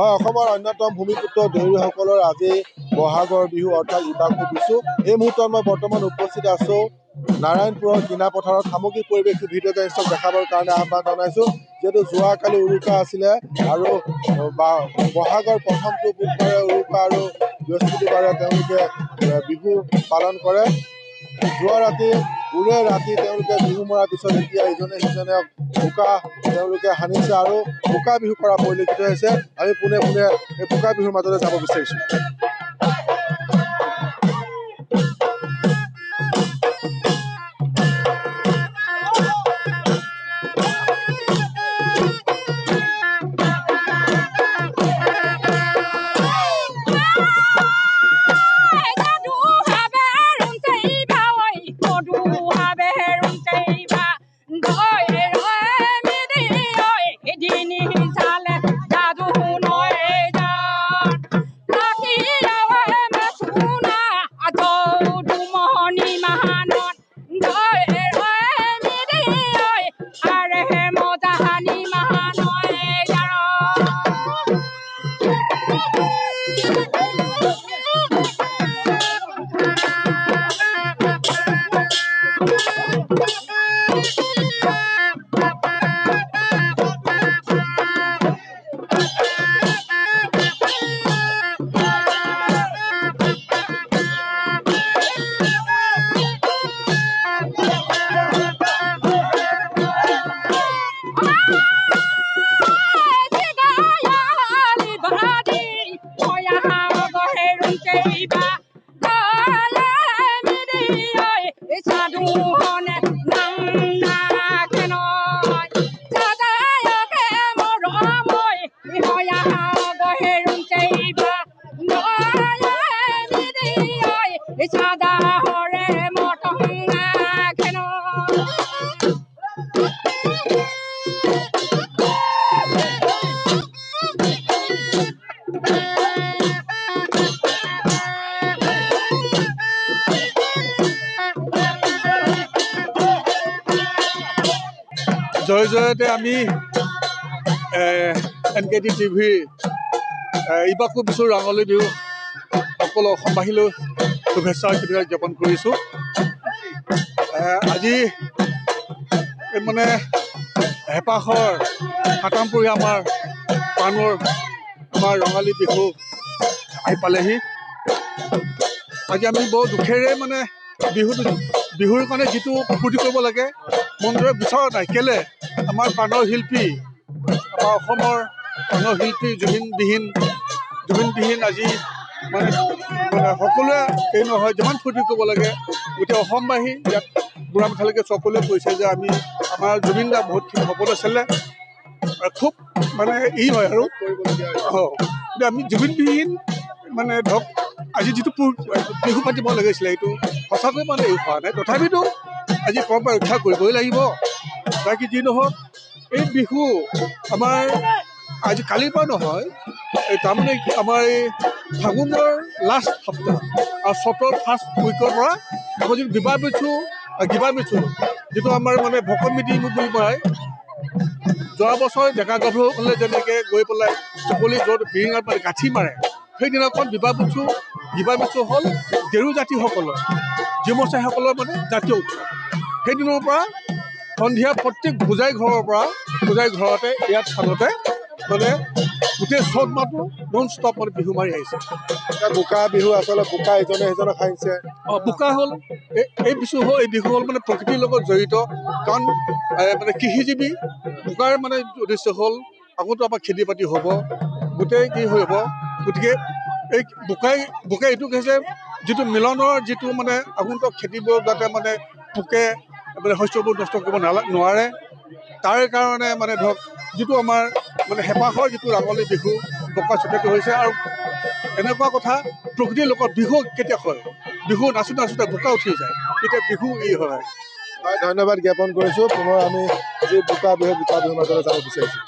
হয়, অসমৰ অন্যতম ভূমিপুত্ৰ দেউৰীসকলৰ আজি বহাগৰ বিহু অৰ্থাৎ ইবাকু বিচু। এই মুহূৰ্তত মই বৰ্তমান উপস্থিত আছো নাৰায়ণপুৰৰ কিনা পথাৰত। সামগ্ৰিক পৰিৱেশটো ভিডিঅ' দৃশ্যক দেখাবৰ কাৰণে আহ্বান জনাইছো, যিহেতু যোৱাকালি উৰুকা আছিলে আৰু বহাগৰ প্ৰথমটো বুধবাৰে উৰুকা আৰু বৃহস্পতিবাৰে তেওঁলোকে বিহু পালন কৰে। যোৱা ৰাতি ৰাতি তেওঁলোকে বিহু মৰাৰ পিছত এতিয়া ইজনে সিজনক বোকা তেওঁলোকে সানিছে আৰু বোকা বিহু কৰা পৰিলক্ষিত হৈছে। আমি পোনে পোনে এই বোকা বিহুৰ মাজলৈ যাব বিচাৰিছো। জয়তে আমি NKT টিভিৰ ইবাকু বিচুৰ ৰঙালী বিহু সকলো অসমবাসীলৈ শুভেচ্ছা জ্ঞাপন কৰিছোঁ। আজি মানে হেঁপাহৰ সাতামপুৰি আমাৰ পাণৰ আমাৰ ৰঙালী বিহু আহি পালেহি। আজি আমি বৰ দুখেৰে মানে বিহুৰ কাৰণে যিটো ফূৰ্তি কৰিব লাগে মনটোৱে বিচৰা নাই। কেলে আমাৰ প্ৰাণৰ শিল্পী, আমাৰ অসমৰ প্ৰাণৰ শিল্পী জুবিন বিহীন আজি মানে সকলোৱে এই নহয় যিমান ফূৰ্তি কৰিব লাগে গোটেই অসমবাসী ইয়াত বুঢ়া মেথালৈকে সকলোৱে কৈছে যে আমাৰ জুবিন দা বহুতখিনি সপোন আছিলে, খুব মানে হয় আৰু কিন্তু আমি জুবিন বিহীন মানে ধৰক আজি যিটো বিহু পাতিব লাগিছিলে সেইটো সঁচাকৈ মানে হোৱা নাই। তথাপিতো আজি পৰম্পৰা ৰক্ষা কৰিবই লাগিব। বাকী যি নহওক এই বিহু আমাৰ আজি কালিৰ পৰা নহয়, তাৰমানে আমাৰ এই ফাগুনৰ লাষ্ট সপ্তাহ আৰু চ'তৰ ফাৰ্ষ্ট উইকৰ পৰা আকৌ যিটো গিবা মিচু যিটো আমাৰ মানে ভকত মিটিং বুলি কয়। যোৱা বছৰ ডেকা গাভৰুসকলে যেনেকৈ গৈ পেলাই চকলি য'ত বিৰিঙাত গাঁঠি মাৰে, সেইদিনাখন গিবা মিচু হ'ল দেৰু জাতিসকলৰ ডিমাছাসকলৰ মানে জাতীয় উৎসৱ। সেইদিনৰ পৰা সন্ধিয়া প্ৰত্যেক পূজাৰী ঘৰতে ইয়াত স্থানতে মানে গোটেই চ'ত মাহটো নন ষ্টপ মানে বিহু মাৰি আহিছে। বোকা বিহু আচলতে বোকা ইজনে সিজনক সানিছে। বোকা হ'ল এই বিহু হ'ল মানে প্ৰকৃতিৰ লগত জড়িত, কাৰণ মানে কৃষিজীৱী বোকাৰ মানে উদ্দেশ্য হ'ল আগতো আমাৰ খেতি বাতি হ'ব, গোটেই কি হ'ব। গতিকে এই বোকাই এইটো কৈছে যিটো মিলনৰ যিটো মানে আগন্তুক খেতিবোৰ যাতে মানে পোকে মানে শস্যবোৰ নষ্ট কৰিব নোৱাৰে, তাৰ কাৰণে মানে ধৰক যিটো আমাৰ মানে হেঁপাহৰ যিটো ৰঙালী বিহু বোকা চুটীয়াটো হৈছে। আৰু এনেকুৱা কথা প্ৰকৃতিৰ লগত বিহু কেতিয়া হয়, বিহু নাচোতে বোকা উঠি যায়, তেতিয়া বিহু হয়। ধন্যবাদ জ্ঞাপন কৰিছোঁ। পুনৰ আমি যি বোকা বিহুৰ মাজলৈ যাব বিচাৰিছোঁ।